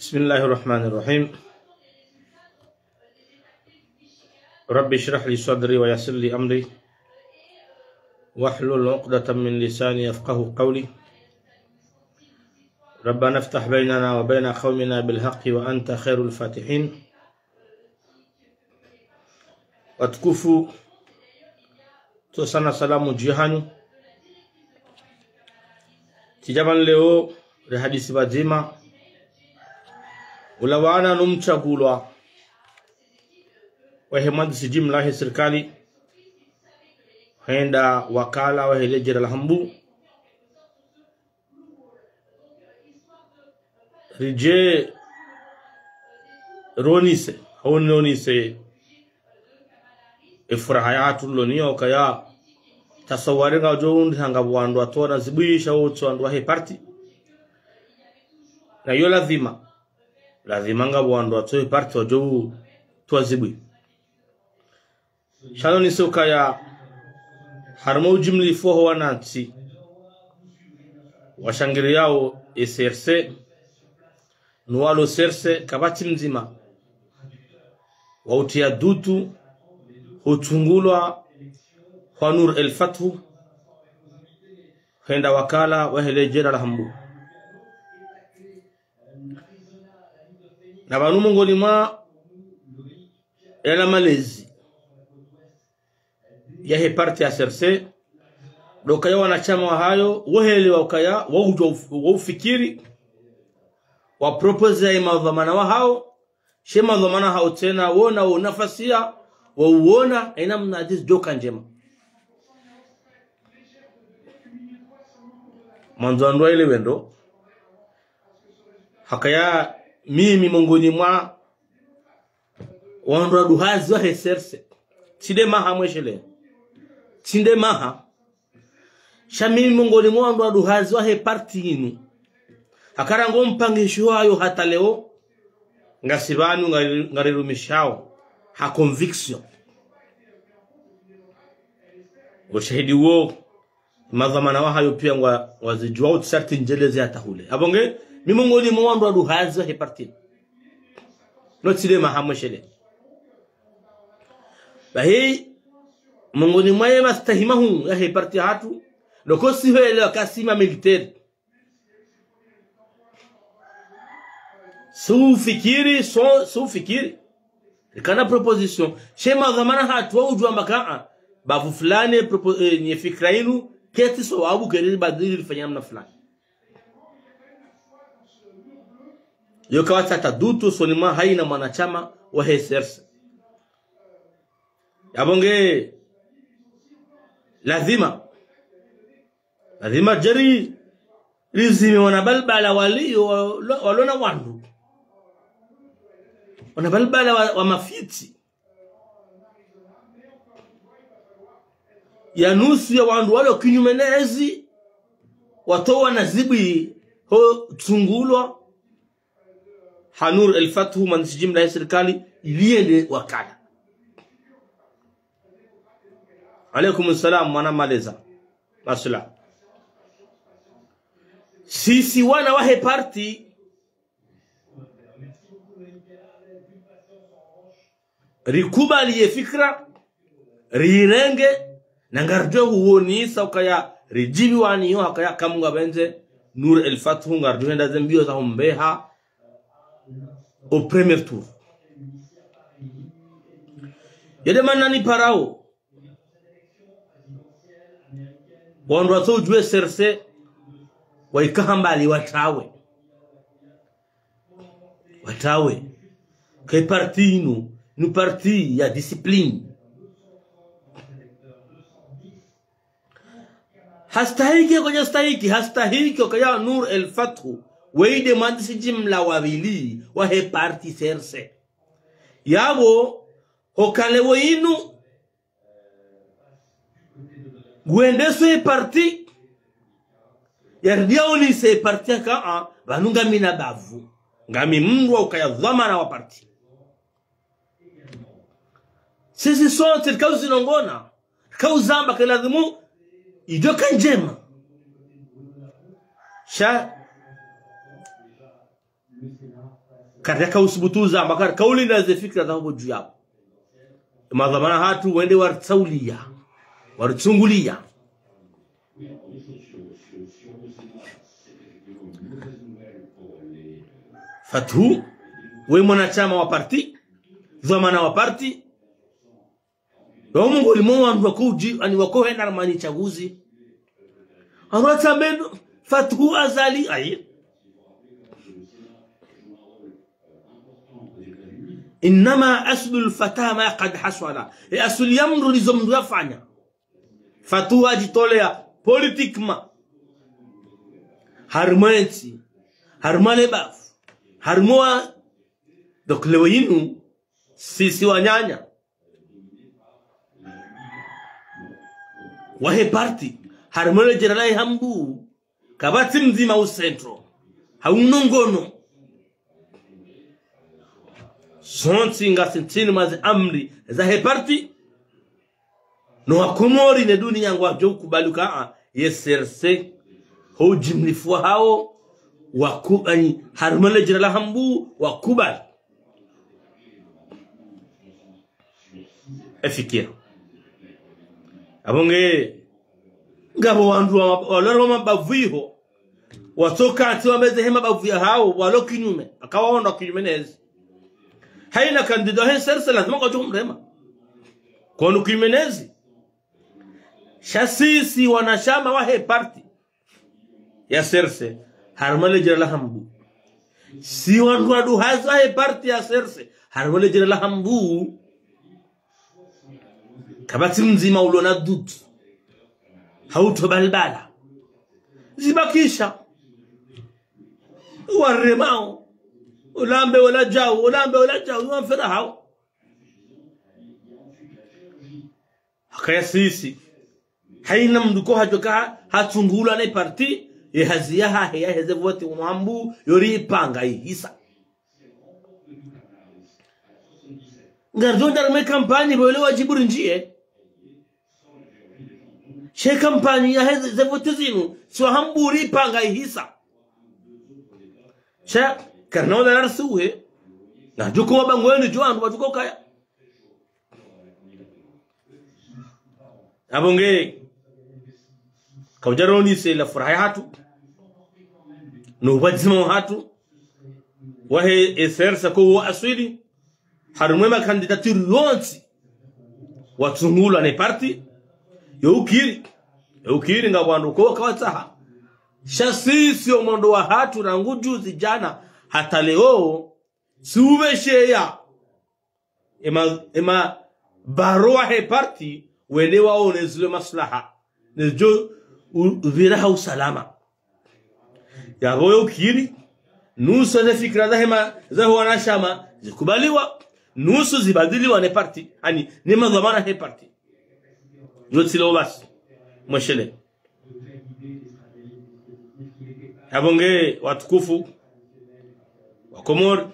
بسم الله الرحمن الرحيم. رب اشرح لي صدري ويسر لي أمري واحلل عقدة من لساني يفقه قولي. ربنا افتح بيننا وبين قومنا بالحق وأنت خير الفاتحين. Watukufu, tosana salamu jihanu tijaban leo re hadisi bazima ulawana numchagulwa wa hemad sijimla he serikali henda wakala wa helejera alhambu rije ronise ifurahayatu loniyo kaya tasawari nga jound hanga bwandu atona zibisha utso andu he party na yo lazima nga bwandu atso party ojo twazibwi shalo ni soka ya harmo jimli fo wanansi washangiri yao SRC nualo serse kabati mzima wautia dutu utungulwa kwa Nur el-Fathu henda wakala wa helejera alhambu na banu mongoli ma ela malezi ya he parti ya SRC dokaya wanachama wa hayo wohelewa ukaya waufikiri wa propose ya madhamana wa hao shema dhamana hao tena wona unafasia wauona ina mnajis joka njema manzandwa ile wendo hakaya mimi mongoni mwa wandwa duhazi wa heserse tinde maha mweshele tinde maha shamimi mongoni mwa wandwa duhazi wa he parti inu akarango mpangisho hayo hata leo ngasibanu ngarirumishao ha conviction ushahidi huo madhamana wa hayo pia wazijua utsarti njeleze atahule abonge mimongoni mwandu aduhaza he parti notile mahamweshele bahi mongoni mwaye mastahimahu ya he parti hatu lokosi hele akasima militaire su fikiri kana proposition shema dhamana hatu wujua makaa babu fulani nye fikra inu keti sawabu kelele badili lifanya mna fulani yoka watata dutu sonima haina mwanachama wa SRC yabonge lazima jari rizimi wanabalbala walona wandu wanabalbala wa mafiti ya nusu ya wandu wale kinyumenezi watoa nazibi ho tungulwa Nur el-Fathu manjimla ya serikali iliende wakala. Alaykum assalam mwana maleza masula sisi wana wa he party rikubali ye fikra rirenge nangarjo huonisa ukaya rijibi wani yo akaya kamunga benze Nur el-Fathu ngarjo henda zembio za humbeha au premier tour yede manani parao wandu atujwe SRC waikahambali watawe ke parti inu nu parti ya discipline hastahiki kaya Nur el-Fathu weide mandisi jimla wabili wa he parti SRC yabo hokalewo inu guendeso he parti yardia oli se parti ka banunga mina bavu ngami mndwa ukaya dhamana wa parti sisi sote kauzi nongona kauzamba kalazimu ijoka njema sha katika usubutuza makar kauli na fikra za juu yao madhamana hatu wende wartsaulia wartsungulia Fathu we mwanachama wa parti dhamana wa parti wa Mungu limonwa wakuji ani wakohe na ramani chaguzi arata meno Fathu azali ay انما اصل الفتاه ما قد حصل اصل يمر لزم يفanya Fathu ajitolea politiquement harmanti harmale baf harmoa donc lewinu sisi wanyanya wahe party harmale jeralai hambu kabati mzima usentro haunongono sonti ngasintini mazi amri za he party no akomori ne dunia yangu ajo kubaluka yeserse ho jimnifwa hao wakubani harmale jirala hambu wakubali efikia abonge ngabo wandu waloro mabavuiho watoka ati wameze hema bavuia hao walo kinyume akawaonda kinyume nezi haina kandida he serse lazima kwa tumrema kwa kimenezi shasisi wanashama wa he party ya serse harmale jirala hambu si wandu adu haza he party ya serse harmale jirala hambu kabati mzima ulona dudu hauto balbala zibakisha waremao ulambe wala jao wamfera hao hakaya sisi haina mduko hajoka hatungula na parti yehaziyaha heya hezevote umambu yori panga hisa ngarjonda me kampani bole wajiburi njie she kampani ya hezevote zinu so hamburi panga hisa cha karnao da narsuwe na joko wabangweni joandu batuko kaya abonge kaujaroni se la furaha hatu no bajimo hatu wahe esersa ko asili harumema candidature yonsi watungula ne party yokiri ngabwandu ko kawatsaha shasisi omondo wa hatu na ngujuzi jana hata leo siubesheya ema barua he party wele waone zile maslaha nejo viraha usalama ya royo kiri nusu za fikra za hema za huwa shama zikubaliwa nusu zibadiliwa ne party yani ni madhamana he party yote leo basi mweshele abonge watukufu wakomor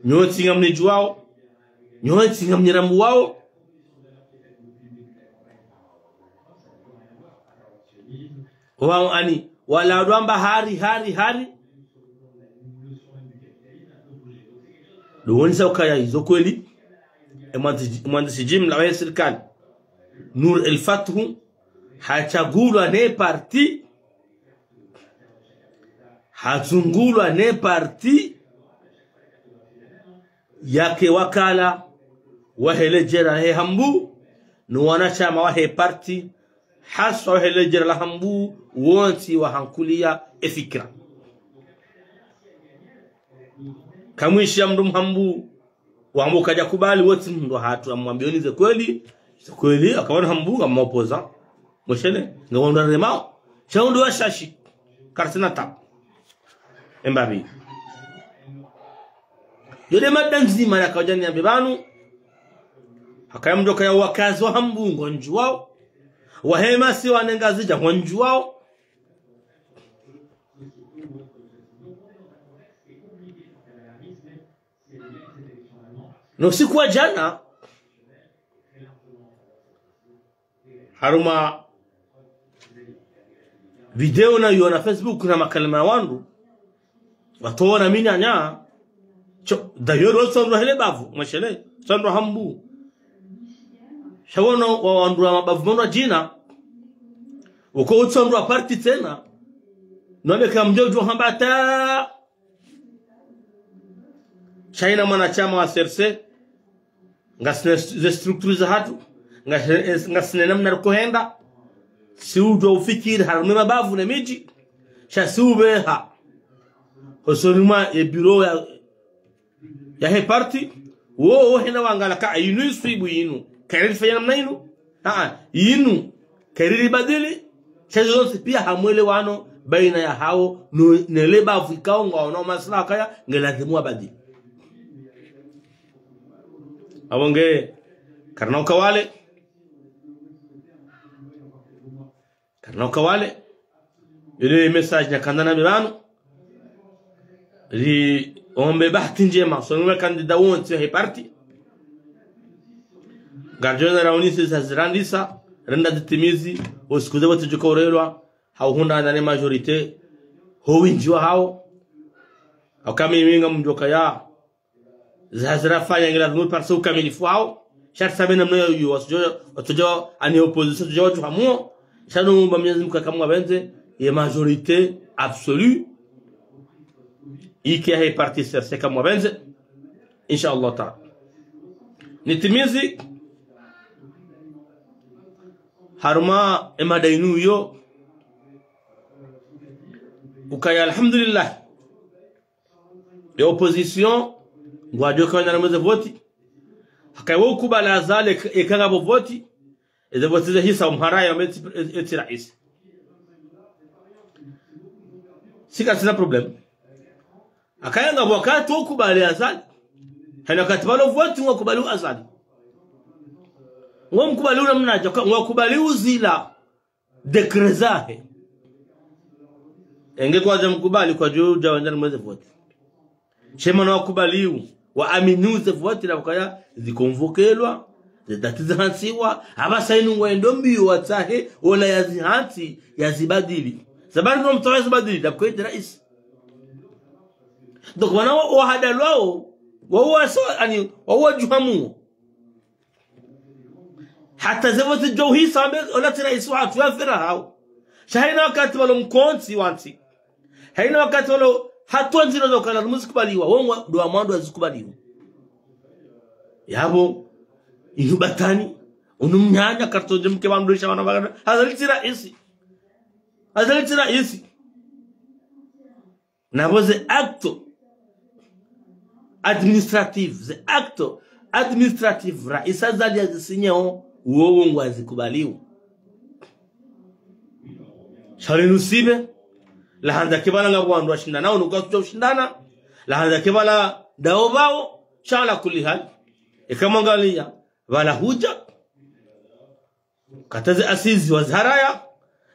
nyoti ngamne juao nyoti ngamnyirambu wao wao ani wala rwamba hari duonisa ukaya hizo kweli mwandishi jimla wa serikali Nur El Fathu hachagulwa ne parti hazungulwa ne parti yake wakala wahelejera he hambu no wanachama wa he parti haswa wahelejera la hambu wonti wa hankulia efikra kamwishi ya mdu hambu wambu kaja kubali wote ndo hatu amwambionize kweli akaona hambu amapoza moshele ngawonda remao chaundo wa shashi karsina tap embabi yode madanzima ya kawajani ya bibanu hakayamdoka ya wakazi wa hambu ngonju wao wahema si wanengazija ngonju wao no siku wa jana haruma video na yona Facebook na makalima wandu watoona minyanya d'ailleurs sondro hele bavu mashele sondro hambu shawono waandura mabavu mwana jina uko sondro parti tena nobe kamjojo hambata shaina mwanachama wa serse ngasne ze structures za hatu ngasne namna kuhenda si ujo ufikiri harme mabavu na miji sha subeha hosoruma e bureau ya he parti wo hena wangala ka inu swibu inu kariri fanya namna inu inu kariri badili chazo pia hamwele wano baina ya hao neleba afikao ngao maslaka ya ngelazimu abadi awonge karnoka wale ile message ya kandana milano li ombe bahati njema sonwe kandida wonse he parti garjona raunisi zazirandisa renda ditimizi osikuze wote jukorelwa hauhunda na majorite howinjiwa hao akami minga mjoka ya zazira fanya ngila ngur parso kamilifu hao sharti sabena mnayo yu wasujo ani opposition tujo watu hamuo shanu bamnyezi mkakamwa benze ye majorite absolue iki hai parti serse kama benze inshallah taala nitimizi harma emadainu yo ukaya alhamdulillah ya opposition ngwajo kwa na meze voti hakawo kubala zale ekanga bo voti eze voti ze hisa umharaya eti rais sika sina problem akayanga wakati ukubali azali hana katibalo voti ngokubali azali ngomkubali una mnaja ngokubali uzila dekrezahe engekwaje mkubali kwa juu jawandani mweze voti shema na wakubaliu wa aminuze voti na wakaya zikonvokelwa zidatiza hansiwa abasainu ngwendombi watahe wala yazihansi yazibadili sabari no mtawa yazibadili dabkwete rais donc wana wahadalwao wahuwa so ani wahuwa juhamu hata zevoti jauhi sambe olati rais watu yafira hao shahina wakati walo mkonsi wanti haina wakati walo hatuwa nzino za ukala muzikubaliwa wonwa duwa mwandu wazikubaliwa yabo inubatani unumnyanya kartonje mke wandurisha wanabagana hazalitira isi nabo ze acto administrative raisa zali azisinyo uowo ngwazikubaliwa shari nusibe lahanda kibala ngabwandu washindana au nukacho ushindana lahanda kibala daobao shala kulli hal ikamangalia wala huja kataze asizi wazharaya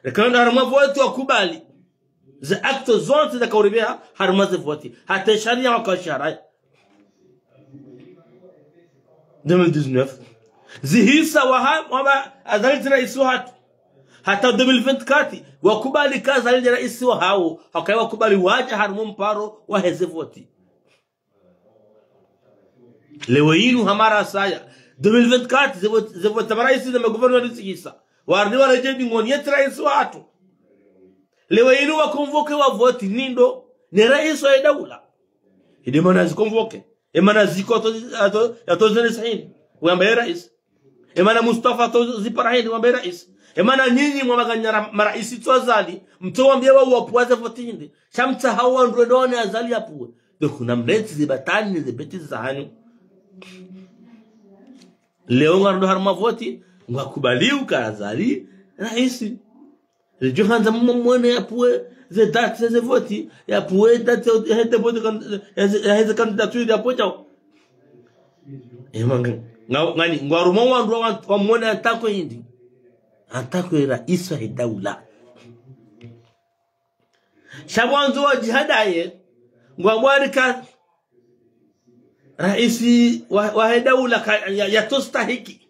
rekanda harma voti wakubali ze acto zonte za kauribia harma ze voti hata sharia wakashara 2019 zihisa wama adaliti rais watu hata 2024 wakubali kazi ali rais wa hao hakai wakubali waje harmu mparo wa heze voti leo yinu hamara saya 2024 zevota rais na governor risisa warni wala jendi ngoni rais watu leo yinu wakonvoke wa voti nindo ni rais wa daula idi mana zikonvoke emana ziko to zene wambaye rais emana Mustafa to ziparahini wambaye rais emana nyinyi mwamaganya maraisi twazali mtowambia wao wapuaze votinde shamta hawa ndrodone azali apuwe dokuna mleti zibatani zibeti zahani leo ngardo harma voti ngakubaliu kazali raisi johanza mmone apuwe ze date ze voti apuwe date hede voti hede candidature apoja emanga ngani ngwaruma wandu wa mwone atako hindi atako rais wa daula shabwanzo wa jihadaye ngwamwarika raisi wa daula yatostahiki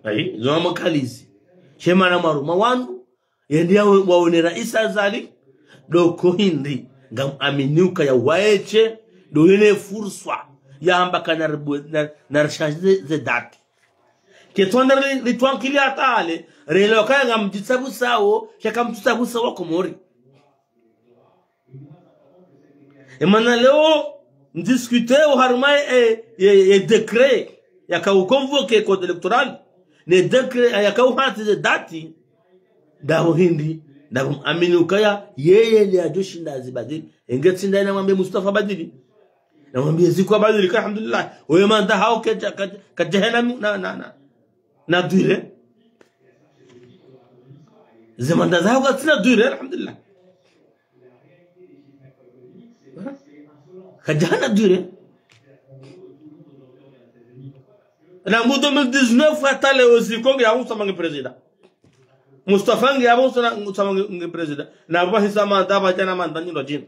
ai zoma kalizi shema na maruma wandu yendia waone rais azali doko hindi ngam aminuka ya waeche do yene fursa ya ambaka na rechange de date ke tondere li twankili atale relo kanga mjitsabu sawo shaka mtsabu sawo komori emana leo discuter au harma et décret ya ka convoquer code électoral ne décret ya ka hati de date dawo hindi dawo amini ukaya yeye ile ajoshinda azibadili engetsinda na mwambie Mustafa badili na mwambie ziko badili alhamdulillah wewe manda hao ka jahannam na dure zamanda zao katina dure alhamdulillah ka jahannam dure na mu 2019 atale aussi ko ya musa mangi president Mustafa ngi abo sana musa mangi president na baba hisama ndaba jana mandanyi ndo jina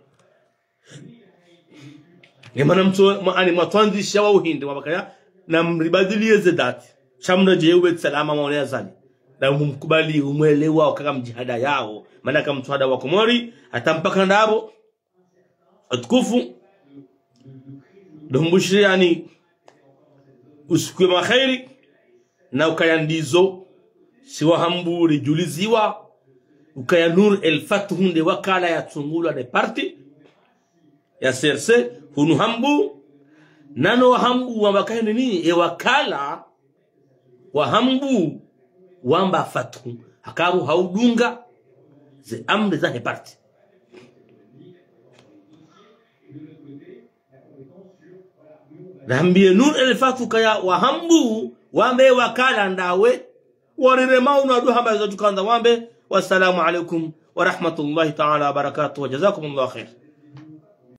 yemana mtu ani matwanzisha wa uhindi wabakaya na mribadilie zedati shamra jewe salama maone zani na mumkubali umwelewa kama mjihada yao maana kama mtwada wa Komori atampaka ndabo atukufu dombushiri yani usikwe makhairi na ukayandizo siwa hamburi juliziwa ukaya nur el fathunde wakala ya tsungulwa de parti ya CRC hunu hambu nano hambu wabakayo nini wakala wa hambu wamba fatu hakaru haudunga ze amri za parti Rambie nur el fatu kaya wa hambu wambe wakala ndawe warire mauna adu hamba za tukanda wambe wassalamu alaikum wa rahmatullahi ta'ala wa barakatuh wa jazakumullahu khair.